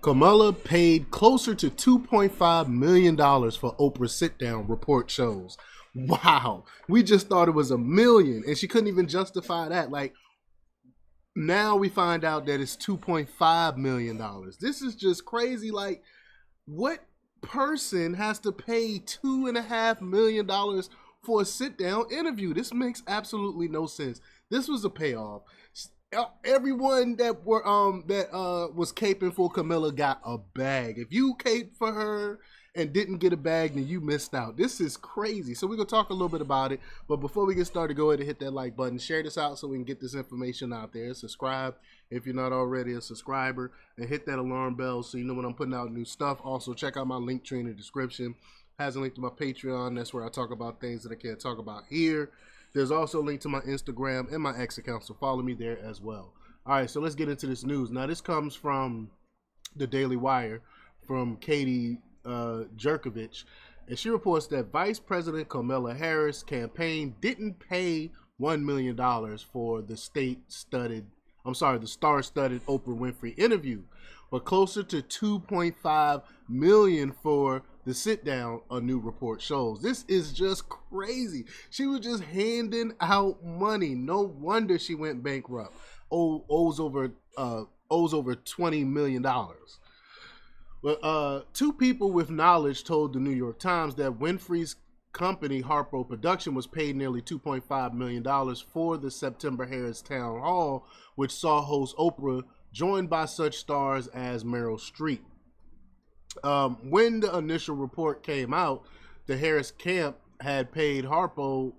Kamala paid closer to $2.5 million for Oprah's sit-down, report shows. Wow. We just thought it was $1 million, and she couldn't even justify that. Like, now we find out that it's $2.5 million. This is just crazy. Like, what person has to pay $2.5 million for a sit-down interview? This makes absolutely no sense. This was a payoff. Everyone that was caping for Camilla got a bag. If you caped for her and didn't get a bag, then you missed out. This is crazy. So we're gonna talk a little bit about it. But before we get started, go ahead and hit that like button. Share this out so we can get this information out there. Subscribe if you're not already a subscriber, and hit that alarm bell so you know when I'm putting out new stuff. Also, check out my link tree in the description. Has a link to my Patreon. That's where I talk about things that I can't talk about here. There's also a link to my Instagram and my X account, so follow me there as well. All right, so let's get into this news. Now, this comes from the Daily Wire from Katie Jerkovich, and she reports that Vice President Kamala Harris' campaign didn't pay $1 million for the star-studded Oprah Winfrey interview, but closer to $2.5 million for the sit down, a new report shows. This is just crazy. She was just handing out money. No wonder she went bankrupt. Owes over $20 million. But two people with knowledge told the New York Times that Winfrey's company, Harpo Production, was paid nearly $2.5 million for the September Harris Town Hall, which saw host Oprah joined by such stars as Meryl Streep. When the initial report came out, the Harris camp had paid Harpo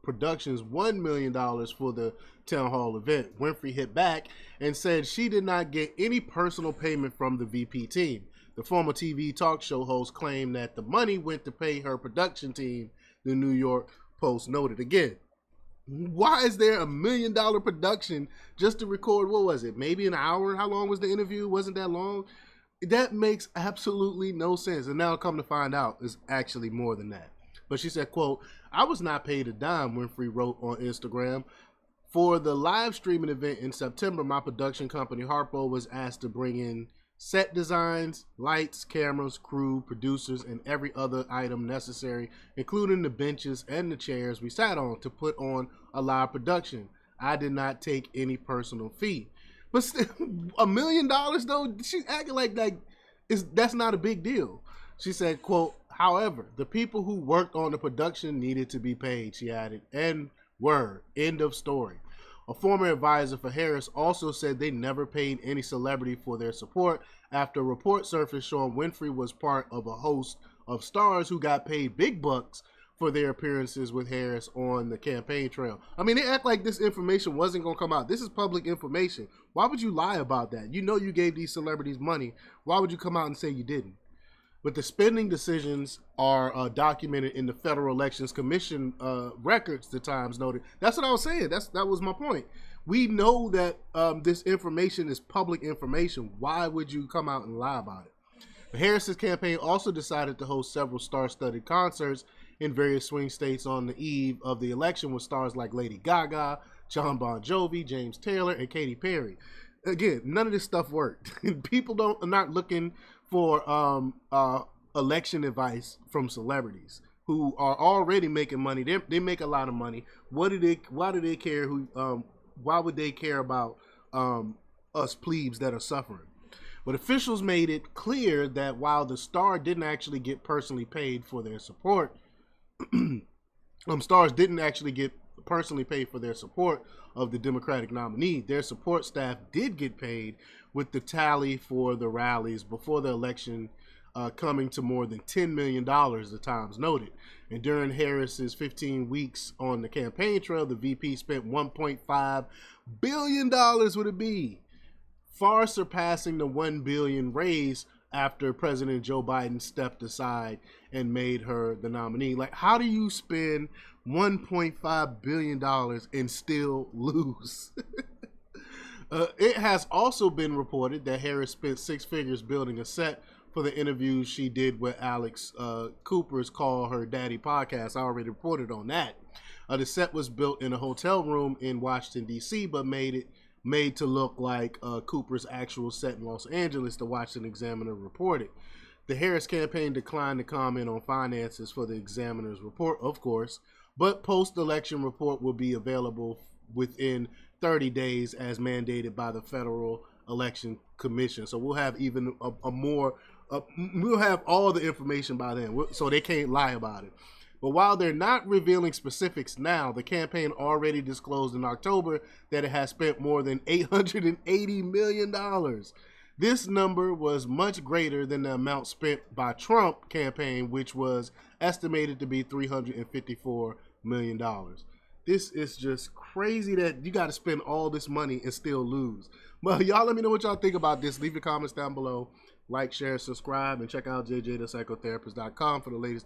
Productions $1 million for the town hall event. Winfrey hit back and said she did not get any personal payment from the VP team. The former TV talk show host claimed that the money went to pay her production team, the New York Post noted. Again, why is there $1 million production just to record, what was it, maybe an hour? How long was the interview? Wasn't that long? That makes absolutely no sense. And now come to find out, it's actually more than that. But she said, quote, "I was not paid a dime," Winfrey wrote on Instagram. "For the live streaming event in September, my production company, Harpo, was asked to bring in set designs, lights, cameras, crew, producers, and every other item necessary, including the benches and the chairs we sat on, to put on a live production. I did not take any personal fee." But still, $1 million though, she acted like that's not a big deal. She said, quote, "However, the people who worked on the production needed to be paid," she added, and were. End of story. A former advisor for Harris also said they never paid any celebrity for their support after a report surfaced showing Winfrey was part of a host of stars who got paid big bucks for their appearances with Harris on the campaign trail. I mean, they act like this information wasn't going to come out. This is public information. Why would you lie about that? You know you gave these celebrities money. Why would you come out and say you didn't? But the spending decisions are documented in the Federal Elections Commission records, the Times noted. That's what I was saying. That was my point. We know that this information is public information. Why would you come out and lie about it? Harris's campaign also decided to host several star-studded concerts in various swing states on the eve of the election with stars like Lady Gaga, John Bon Jovi, James Taylor, and Katy Perry. Again, none of this stuff worked. People are not looking for election advice from celebrities who are already making money. They make a lot of money. Why do they care why would they care about us plebes that are suffering? But officials made it clear that while the star didn't actually get personally paid for their support, stars didn't actually get personally paid for their support of the Democratic nominee. Their support staff did get paid, with the tally for the rallies before the election coming to more than $10 million, the Times noted. And during Harris's 15 weeks on the campaign trail, the VP spent $1.5 billion with a B, far surpassing the $1 billion raised after President Joe Biden stepped aside and made her the nominee. Like, how do you spend $1.5 billion and still lose? It has also been reported that Harris spent six figures building a set for the interviews she did with Alex Cooper's Call Her Daddy podcast. I already reported on that. The set was built in a hotel room in Washington, D.C., but made made to look like Cooper's actual set in Los Angeles, the Washington Examiner reported. The Harris campaign declined to comment on finances for the Examiner's report, of course, but post-election report will be available within 30 days as mandated by the Federal Election Commission. So we'll have even we'll have all the information by then, so they can't lie about it. But while they're not revealing specifics now, the campaign already disclosed in October that it has spent more than $880 million. This number was much greater than the amount spent by Trump campaign, which was estimated to be $354 million. This is just crazy that you got to spend all this money and still lose. Well, y'all let me know what y'all think about this. Leave your comments down below. Like, share, subscribe, and check out jjthepsychotherapist.com for the latest